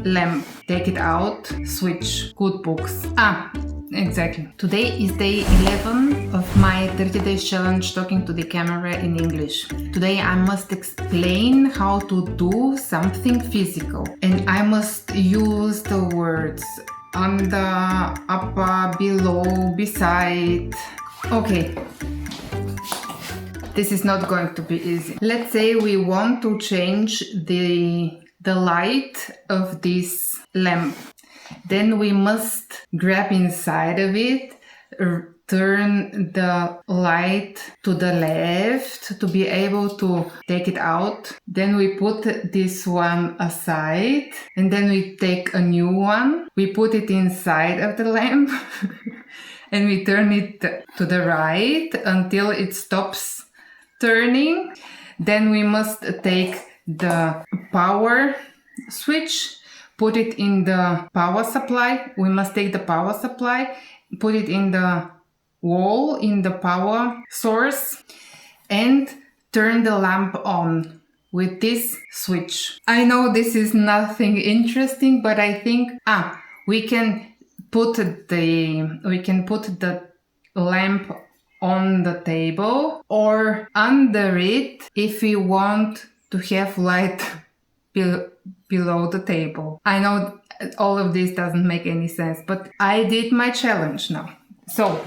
lamp, take it out, switch, good books. Exactly. Today is day 11 of my 30 days challenge talking to the camera in English. Today I must explain how to do something physical, and I must use the words under, upper, below, beside. Okay. This is not going to be easy. Let's say we want to change the light of this lamp. Then we must grab inside of it, turn the light to the left to be able to take it out. Then we put this one aside, and then we take a new one. We put it inside of the lamp and we turn it to the right until it stops turning. Then we must take the power switch, put it in the power supply. We must take the power supply, put it in the wall, in the power source, and turn the lamp on with this switch. I know this is nothing interesting, but I think we can put the lamp on the table or under it if we want to have light below the table. I know all of this doesn't make any sense, but I did my challenge now. So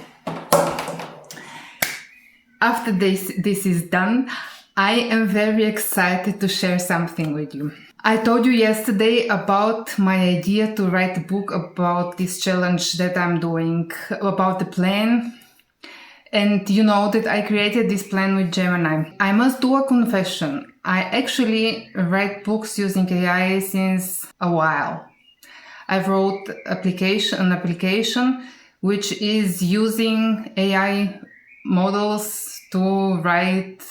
after this is done, I am very excited to share something with you. I told you yesterday about my idea to write a book about this challenge that I'm doing, about the plan. And you know that I created this plan with Gemini. I must do a confession. I actually write books using AI since a while. I wrote an application which is using AI models to write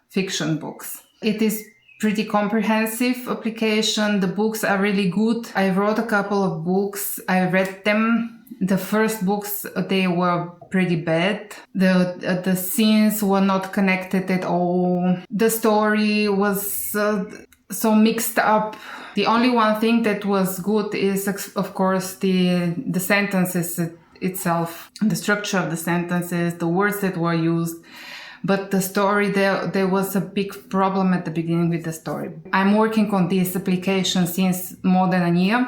fiction books. It is pretty comprehensive application. The books are really good. I wrote a couple of books. I read them. The first books, they were pretty bad. The scenes were not connected at all. The story was so mixed up. The only one thing that was good is, of course, the sentences itself, the structure of the sentences, the words that were used. But the story, there was a big problem at the beginning with the story. I'm working on this application since more than a year.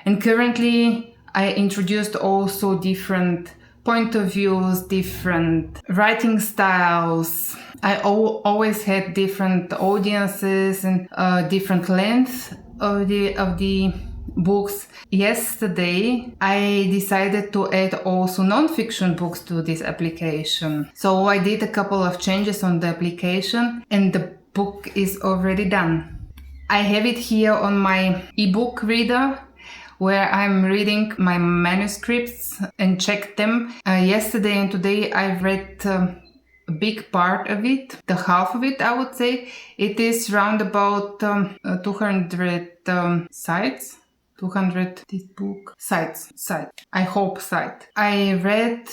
And currently, I introduced also different point of views, different writing styles. I always had different audiences and different lengths of the books. Yesterday, I decided to add also non-fiction books to this application. So I did a couple of changes on the application and the book is already done. I have it here on my ebook reader, where I'm reading my manuscripts and check them. Yesterday and today I read a big part of it, the half of it I would say. It is round about 200 sites. 200 this book sites. I hope site. I read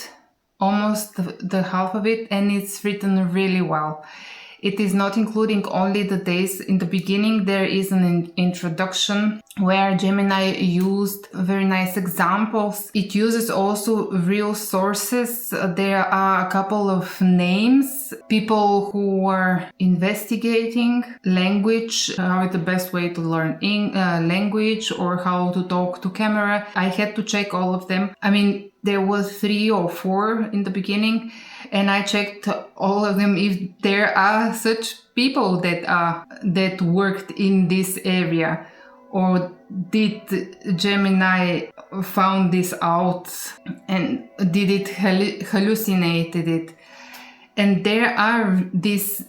almost the half of it and it's written really well. It is not including only the days. In the beginning, there is an introduction where Gemini used very nice examples. It uses also real sources. There are a couple of names, people who were investigating language, how is the best way to learn language or how to talk to camera. I had to check all of them. I mean, there was 3 or 4 in the beginning, and I checked all of them if there are such people that worked in this area, or did Gemini found this out and did it hallucinated it. And there are these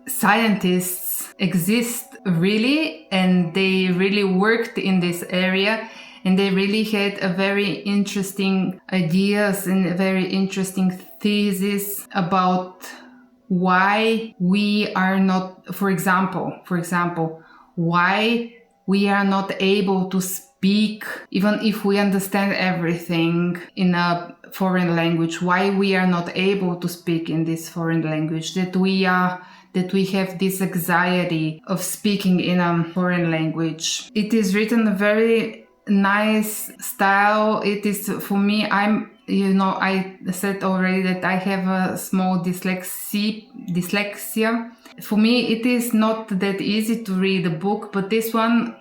scientists exist really, and they really worked in this area. And they really had a very interesting ideas and a very interesting thesis about why we are not, for example, why we are not able to speak, even if we understand everything in a foreign language, why we are not able to speak in this foreign language, that we are that we have this anxiety of speaking in a foreign language. It is written a very nice style. It is, for me, I said already that I have a small dyslexia. For me, it is not that easy to read a book, but this one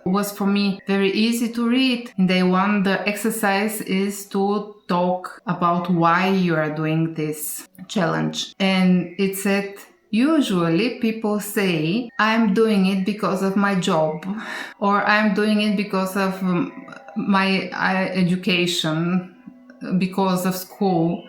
was for me very easy to read. In day one, the exercise is to talk about why you are doing this challenge. And it said, usually people say, I'm doing it because of my job, or I'm doing it because of my education, because of school.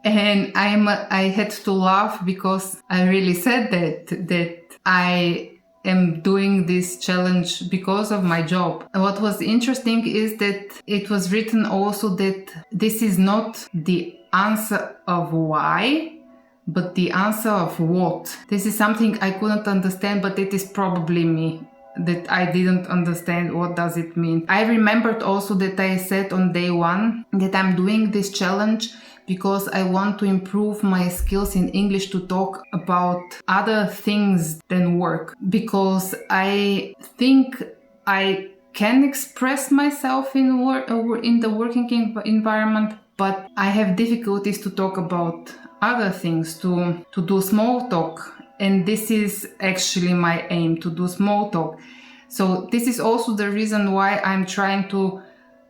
And I had to laugh because I really said that I am doing this challenge because of my job. And what was interesting is that it was written also that this is not the answer of why, but the answer of what. This is something I couldn't understand, but it is probably me, that I didn't understand what does it mean. I remembered also that I said on day one that I'm doing this challenge because I want to improve my skills in English to talk about other things than work. Because I think I can express myself in the working environment, but I have difficulties to talk about other things, to do small talk. And this is actually my aim, to do small talk. So this is also the reason why I'm trying to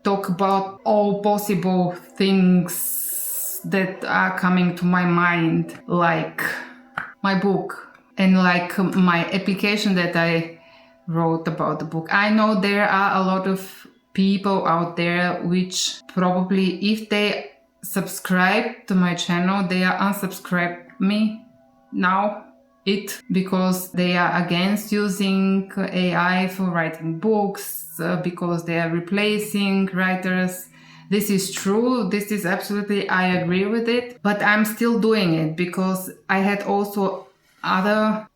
talk about all possible things that are coming to my mind, like my book and like my application that I wrote about the book. I know there are a lot of people out there which probably, if they subscribe to my channel, they are unsubscribed me now, because they are against using AI for writing books, because they are replacing writers. This is true. This is absolutely, I agree with it, but I'm still doing it because I had also other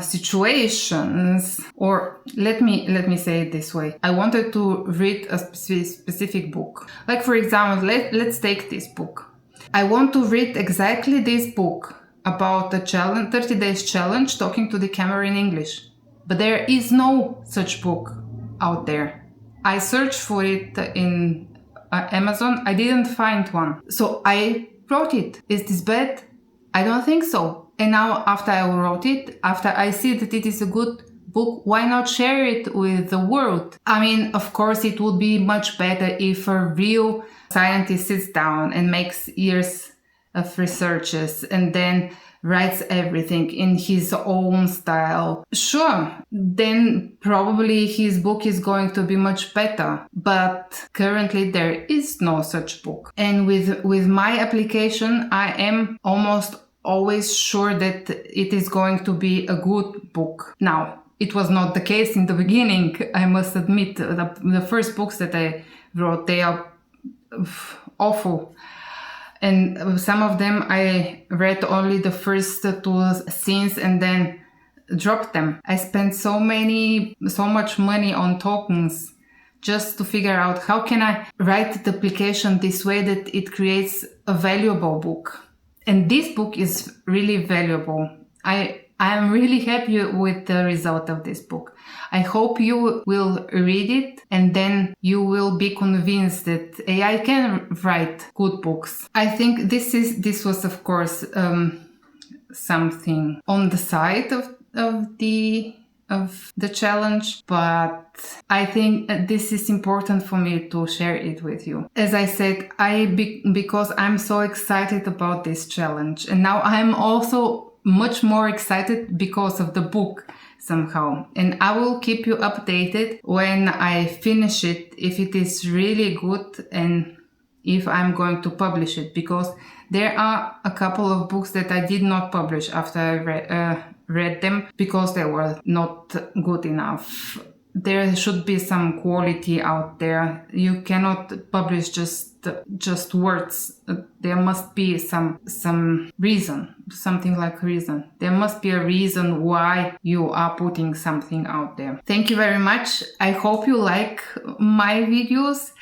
situations, or let me say it this way. I wanted to read a specific book. Like, for example, let's take this book. I want to read exactly this book about the challenge, 30 days challenge, talking to the camera in English. But there is no such book out there. I searched for it in Amazon. I didn't find one. So I wrote it. Is this bad? I don't think so. And now after I wrote it, after I see that it is a good book, why not share it with the world? I mean, of course, it would be much better if a real scientist sits down and makes years of researches and then writes everything in his own style. Sure, then probably his book is going to be much better. But currently there is no such book. And with my application, I am almost always sure that it is going to be a good book. Now, it was not the case in the beginning, I must admit. The first books that I wrote, they are awful. And some of them I read only the first two scenes and then dropped them. I spent so much money on tokens just to figure out how can I write the application this way that it creates a valuable book. And this book is really valuable. I am really happy with the result of this book. I hope you will read it and then you will be convinced that AI can write good books. I think this was of course something on the side of the challenge, but I think this is important for me to share it with you. As I said, because I'm so excited about this challenge, and now I'm also much more excited because of the book somehow. And I will keep you updated when I finish it, if it is really good and if I'm going to publish it, because there are a couple of books that I did not publish after I read them because they were not good enough. There should be some quality out there. You cannot publish just words. There must be some reason, something like reason. There must be a reason why you are putting something out there. Thank you very much. I hope you like my videos.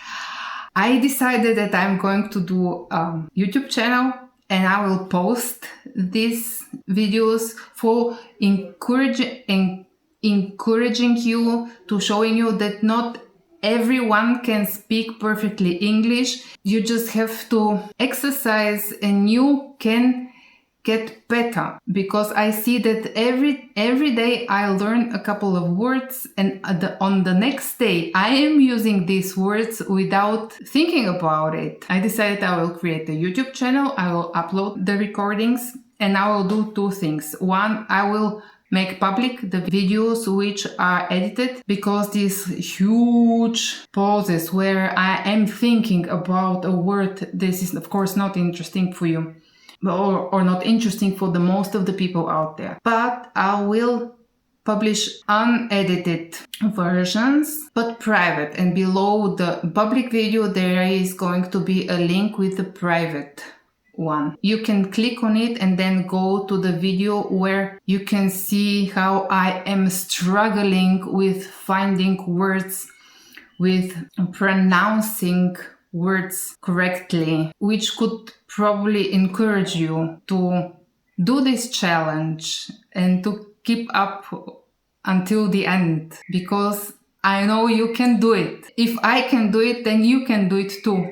I decided that I'm going to do a YouTube channel and I will post these videos for encouraging you, to showing you that not everyone can speak perfectly English. You just have to exercise and you can get better, because I see that every day I learn a couple of words, and on the next day I am using these words without thinking about it. I decided I will create a YouTube channel, I will upload the recordings, and I will do two things. One, I will make public the videos which are edited, because these huge pauses where I am thinking about a word, this is of course not interesting for you, or not interesting for the most of the people out there. But I will publish unedited versions, but private, and below the public video there is going to be a link with the private one. You can click on it and then go to the video where you can see how I am struggling with finding words, with pronouncing words correctly, which could probably encourage you to do this challenge and to keep up until the end, because I know you can do it. If I can do it, then you can do it too.